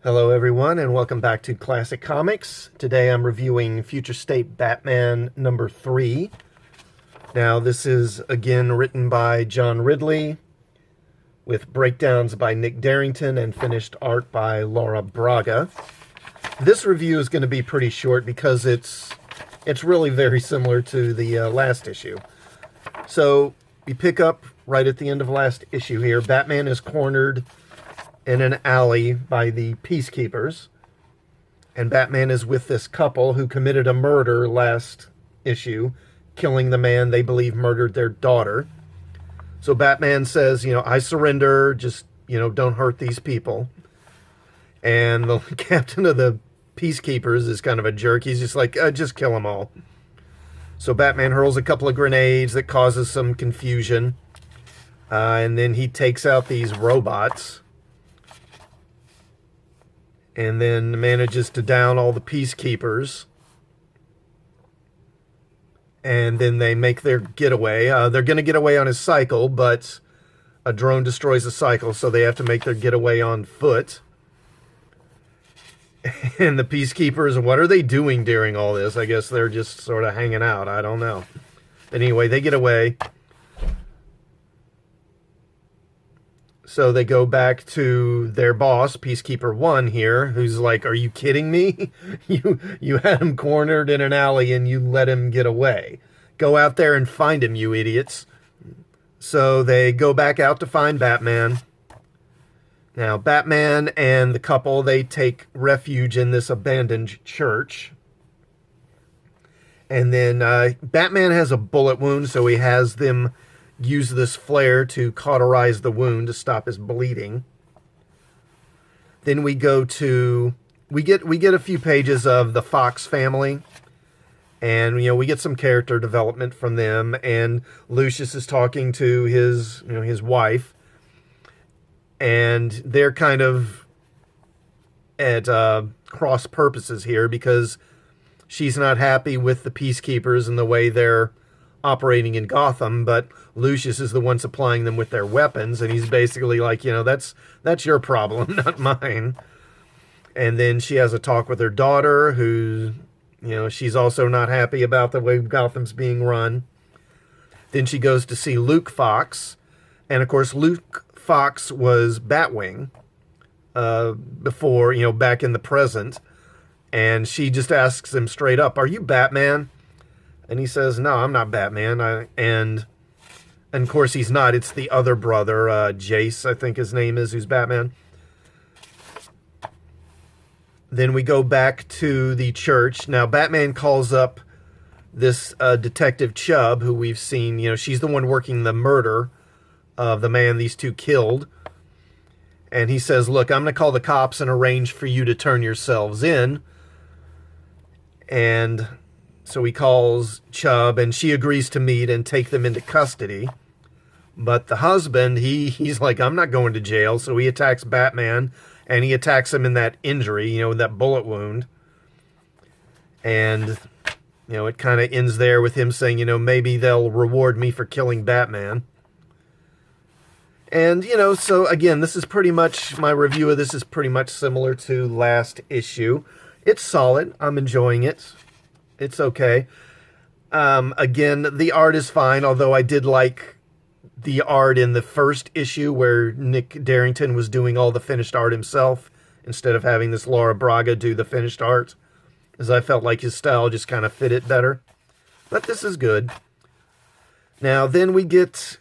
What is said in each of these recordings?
Hello everyone and welcome back to Classic Comics. Today I'm reviewing Future State Batman number 3. Now this is again written by John Ridley with breakdowns by Nick Darrington and finished art by Laura Braga. This review is going to be pretty short because it's really very similar to the last issue. So we pick up right at the end of last issue here. Batman is cornered in an alley by the Peacekeepers, and Batman is with this couple who committed a murder last issue, killing the man they believe murdered their daughter. So Batman says, I surrender, just, don't hurt these people. And the captain of the Peacekeepers is kind of a jerk. He's just like, just kill them all. So Batman hurls a couple of grenades that causes some confusion. And then he takes out these robots. And then manages to down all the Peacekeepers. And then they make their getaway. They're going to get away on his cycle, but a drone destroys the cycle, so they have to make their getaway on foot. And the Peacekeepers, what are they doing during all this? I guess they're just sort of hanging out. I don't know. But anyway, they get away. So they go back to their boss, Peacekeeper 1 here, who's like, are you kidding me? You had him cornered in an alley and you let him get away. Go out there and find him, you idiots. So they go back out to find Batman. Now, Batman and the couple, they take refuge in this abandoned church. And then Batman has a bullet wound, so he has them use this flare to cauterize the wound to stop his bleeding. Then we go to we get a few pages of the Fox family, and we get some character development from them. And Lucius is talking to his wife, and they're kind of at cross purposes here because she's not happy with the Peacekeepers and the way they're operating in Gotham, but Lucius is the one supplying them with their weapons, and he's basically like, that's your problem, not mine. And then she has a talk with her daughter, who, she's also not happy about the way Gotham's being run. Then she goes to see Luke Fox, and of course Luke Fox was Batwing before, back in the present, and she just asks him straight up, are you Batman? And he says, no, I'm not Batman. And of course he's not. It's the other brother, Jace, I think his name is, who's Batman. Then we go back to the church. Now, Batman calls up this Detective Chubb, who we've seen. She's the one working the murder of the man these two killed. And he says, look, I'm going to call the cops and arrange for you to turn yourselves in. And so he calls Chubb, and she agrees to meet and take them into custody. But the husband, he's like, I'm not going to jail. So he attacks Batman, and he attacks him in that injury, that bullet wound. And, it kind of ends there with him saying, maybe they'll reward me for killing Batman. And, so again, this is pretty much, my review of this is pretty much similar to last issue. It's solid. I'm enjoying it. It's okay. Again, the art is fine, although I did like the art in the first issue where Nick Darrington was doing all the finished art himself instead of having this Laura Braga do the finished art, as I felt like his style just kind of fit it better. But this is good. Now, then we get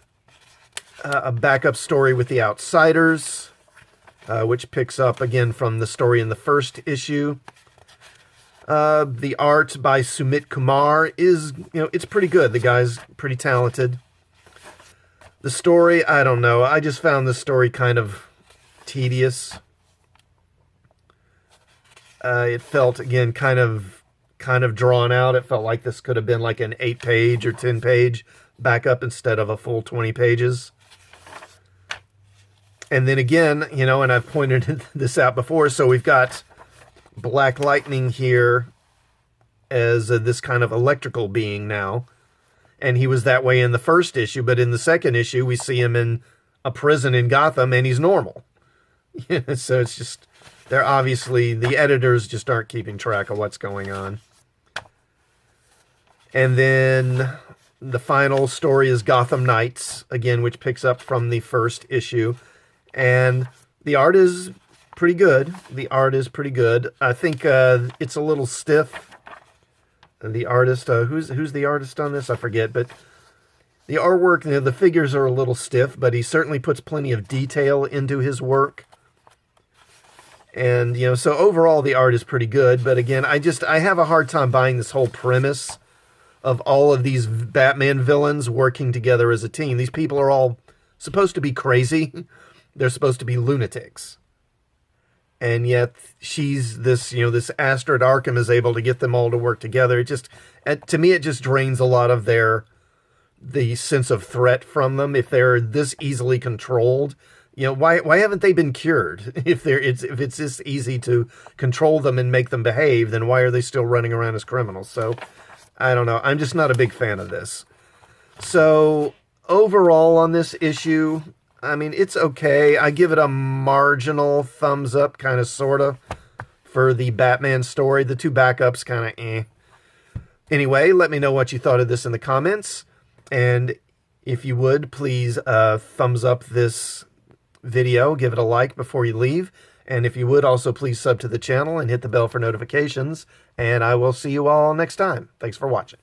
a backup story with the Outsiders, which picks up again from the story in the first issue. The art by Sumit Kumar is, it's pretty good. The guy's pretty talented. The story, I don't know. I just found the story kind of tedious. It felt, again, kind of drawn out. It felt like this could have been like an 8-page or 10-page backup instead of a full 20 pages. And then again, and I've pointed this out before, so we've got Black Lightning here as this kind of electrical being now. And he was that way in the first issue, but in the second issue, we see him in a prison in Gotham, and he's normal. So it's just, they're obviously, the editors just aren't keeping track of what's going on. And then the final story is Gotham Knights, again, which picks up from the first issue. And the art is pretty good. The art is pretty good. I think it's a little stiff. The artist, who's the artist on this? I forget, but the artwork, the figures are a little stiff, but he certainly puts plenty of detail into his work. And, so overall the art is pretty good. But again, I have a hard time buying this whole premise of all of these Batman villains working together as a team. These people are all supposed to be crazy. They're supposed to be lunatics. And yet she's this, this Astrid Arkham is able to get them all to work together. It just, to me, it just drains a lot of the sense of threat from them. If they're this easily controlled, why haven't they been cured? If it's this easy to control them and make them behave, then why are they still running around as criminals? So I don't know. I'm just not a big fan of this. So overall on this issue, I mean, it's okay. I give it a marginal thumbs up, kind of, sort of, for the Batman story. The two backups, kind of eh. Anyway, let me know what you thought of this in the comments. And if you would, please thumbs up this video. Give it a like before you leave. And if you would, also please sub to the channel and hit the bell for notifications. And I will see you all next time. Thanks for watching.